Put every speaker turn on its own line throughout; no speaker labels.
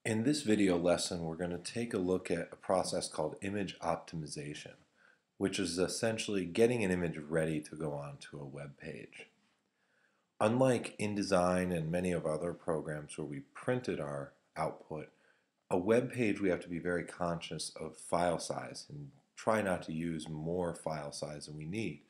In this video lesson, we're going to take a look at a process called image optimization, which is essentially getting an image ready to go onto a web page. Unlike InDesign and many of other programs where we printed our output, a web page we have to be very conscious of file size and try not to use more file size than we need.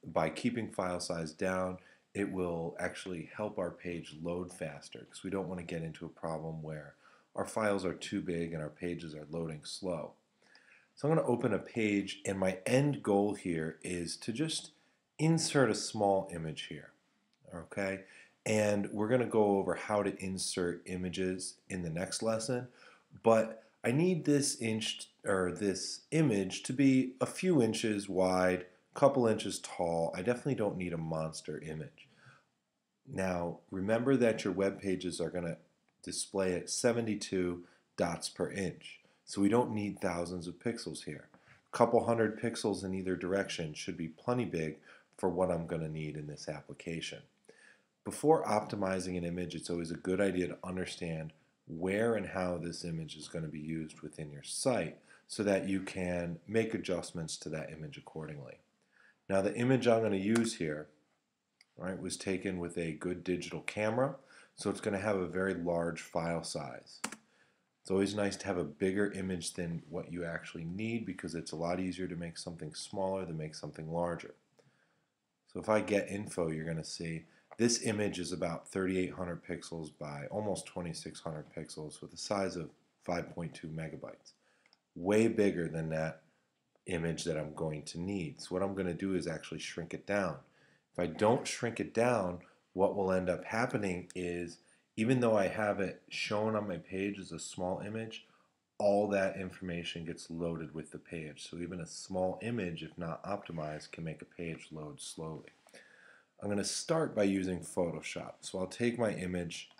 By keeping file size down, it will actually help our page load faster because we don't want to get into a problem where our files are too big and our pages are loading slow. So I'm going to open a page, and my end goal here is to just insert a small image here. Okay, and we're going to go over how to insert images in the next lesson, but I need this image to be a few inches wide, a couple inches tall. I definitely don't need a monster image. Now, remember that your web pages are going to display at 72 dots per inch, so we don't need thousands of pixels here. A couple hundred pixels in either direction should be plenty big for what I'm going to need in this application. Before optimizing an image, it's always a good idea to understand where and how this image is going to be used within your site so that you can make adjustments to that image accordingly. Now, the image I'm going to use here, was taken with a good digital camera, so it's going to have a very large file size. It's always nice to have a bigger image than what you actually need because it's a lot easier to make something smaller than make something larger. So if I get info, you're going to see this image is about 3,800 pixels by almost 2,600 pixels with a size of 5.2 megabytes. Way bigger than that image that I'm going to need. So what I'm going to do is actually shrink it down. If I don't shrink it down, what will end up happening is, even though I have it shown on my page as a small image, all that information gets loaded with the page. So even a small image, if not optimized, can make a page load slowly. I'm going to start by using Photoshop. So I'll take my image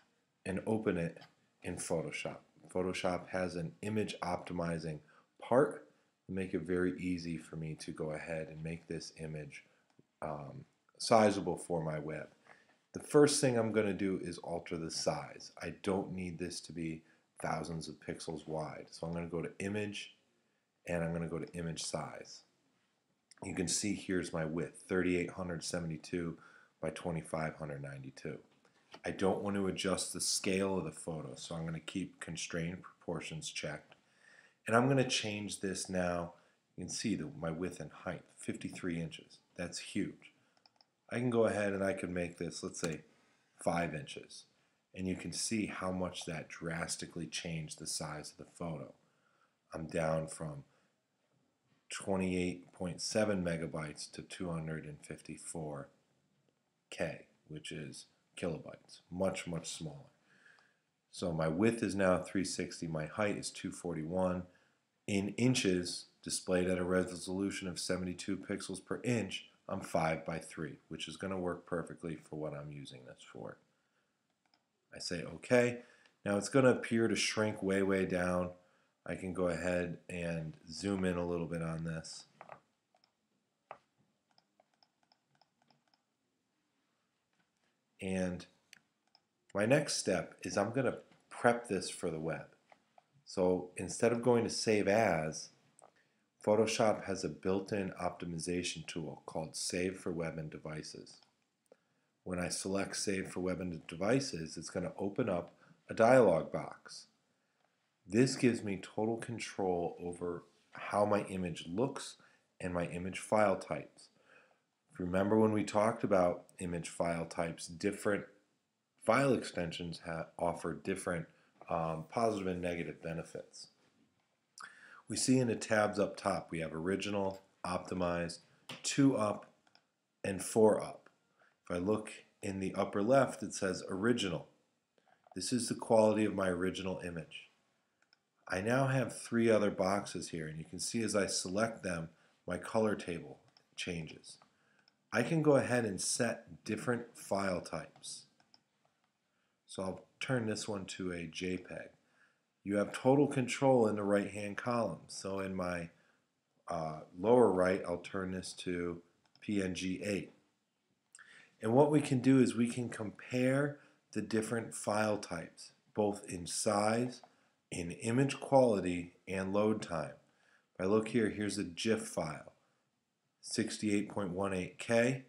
and open it in Photoshop. Photoshop has an image optimizing part to make it very easy for me to go ahead and make this image sizable for my web. The first thing I'm going to do is alter the size. I don't need this to be thousands of pixels wide. So I'm going to go to Image, and I'm going to go to Image Size. You can see here's my width, 3,872 by 2,592. I don't want to adjust the scale of the photo, so I'm going to keep constrained proportions checked. And I'm going to change this now. You can see my width and height, 53 inches. That's huge. I can go ahead and I can make this, let's say, 5 inches. And you can see how much that drastically changed the size of the photo. I'm down from 28.7 megabytes to 254K, which is kilobytes. Much, much smaller. So my width is now 360, my height is 241. In inches, displayed at a resolution of 72 pixels per inch, I'm 5 by 3, which is going to work perfectly for what I'm using this for. I say OK. Now it's going to appear to shrink way, way down. I can go ahead and zoom in a little bit on this. And my next step is I'm going to prep this for the web. So instead of going to Save As, Photoshop has a built-in optimization tool called Save for Web and Devices. When I select Save for Web and Devices, it's going to open up a dialog box. This gives me total control over how my image looks and my image file types. Remember when we talked about image file types, different file extensions offer different positive and negative benefits. We see in the tabs up top, we have Original, Optimized, 2UP, and 4UP. If I look in the upper left, it says Original. This is the quality of my original image. I now have 3 other boxes here, and you can see as I select them, my color table changes. I can go ahead and set different file types. So I'll turn this one to a JPEG. You have total control in the right-hand column. So in my lower right, I'll turn this to PNG 8. And what we can do is we can compare the different file types. both in size, in image quality, and load time. If I look here, here's a GIF file, 68.18K,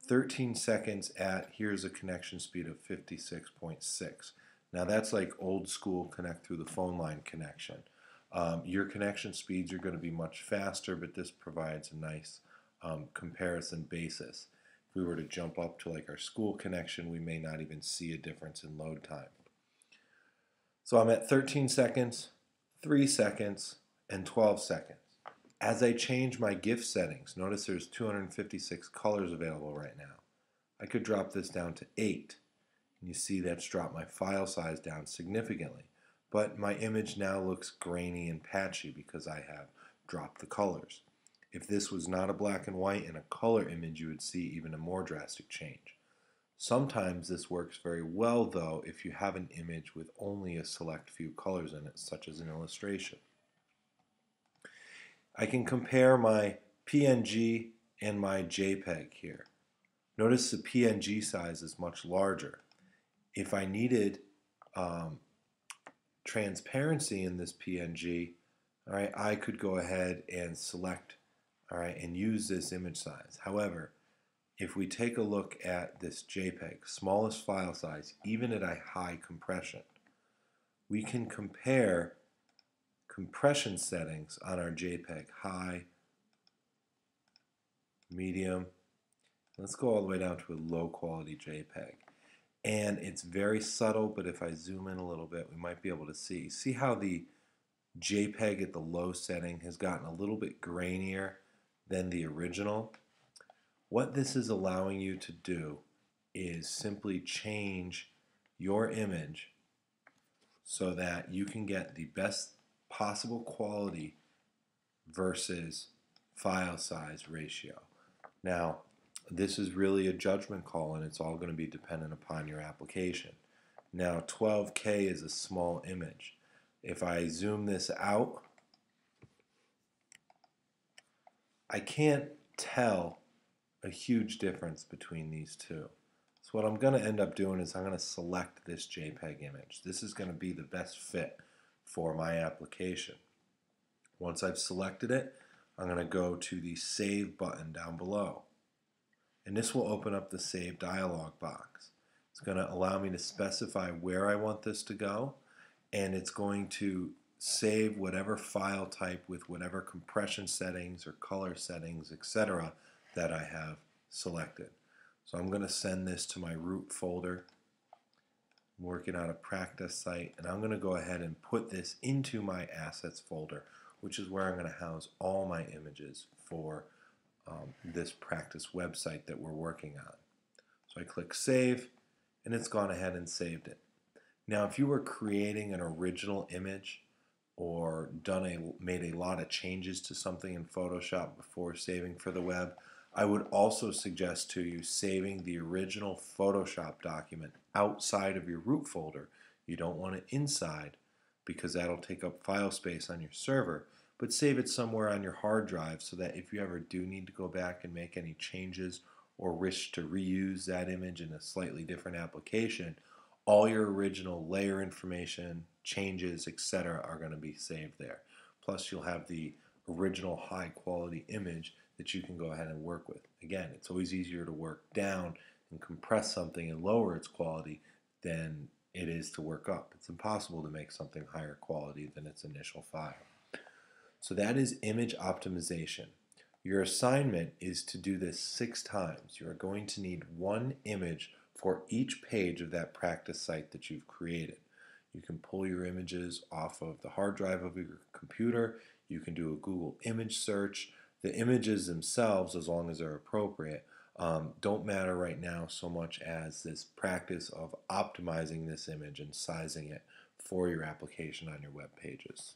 13 seconds at, here's a connection speed of 56.6. Now that's like old school connect through the phone line connection. Your connection speeds are going to be much faster, but this provides a nice comparison basis. If we were to jump up to like our school connection, we may not even see a difference in load time. So I'm at 13 seconds, 3 seconds, and 12 seconds. As I change my GIF settings, notice there's 256 colors available right now. I could drop this down to 8. And you see that's dropped my file size down significantly. But my image now looks grainy and patchy because I have dropped the colors. If this was not a black and white and a color image, you would see even a more drastic change. Sometimes this works very well, though, if you have an image with only a select few colors in it, such as an illustration. I can compare my PNG and my JPEG here. Notice the PNG size is much larger. If I needed transparency in this PNG, all right, I could go ahead and select, all right, and use this image size. However, if we take a look at this JPEG, smallest file size, even at a high compression, we can compare compression settings on our JPEG, high, medium. Let's go all the way down to a low quality JPEG. And it's very subtle, but if I zoom in a little bit, we might be able to see. See how the JPEG at the low setting has gotten a little bit grainier than the original? What this is allowing you to do is simply change your image so that you can get the best possible quality versus file size ratio. Now, this is really a judgment call, and it's all going to be dependent upon your application. Now, 12K is a small image. If I zoom this out, I can't tell a huge difference between these two. So what I'm going to end up doing is I'm going to select this JPEG image. This is going to be the best fit for my application. Once I've selected it, I'm going to go to the Save button down below. And this will open up the Save dialog box. It's going to allow me to specify where I want this to go, and it's going to save whatever file type with whatever compression settings or color settings, etc., that I have selected. So I'm going to send this to my root folder. I'm working on a practice site, and I'm going to go ahead and put this into my assets folder, which is where I'm going to house all my images for this practice website that we're working on. So I click Save, and it's gone ahead and saved it. Now, if you were creating an original image or made a lot of changes to something in Photoshop before saving for the web, I would also suggest to you saving the original Photoshop document outside of your root folder. You don't want it inside because that'll take up file space on your server, but save it somewhere on your hard drive so that if you ever do need to go back and make any changes or wish to reuse that image in a slightly different application, all your original layer information, changes, etc. are going to be saved there. Plus you'll have the original high quality image that you can go ahead and work with. Again, it's always easier to work down and compress something and lower its quality than it is to work up. It's impossible to make something higher quality than its initial file. So that is image optimization. Your assignment is to do this 6 times. You are going to need one image for each page of that practice site that you've created. You can pull your images off of the hard drive of your computer. You can do a Google image search. The images themselves, as long as they're appropriate, don't matter right now so much as this practice of optimizing this image and sizing it for your application on your web pages.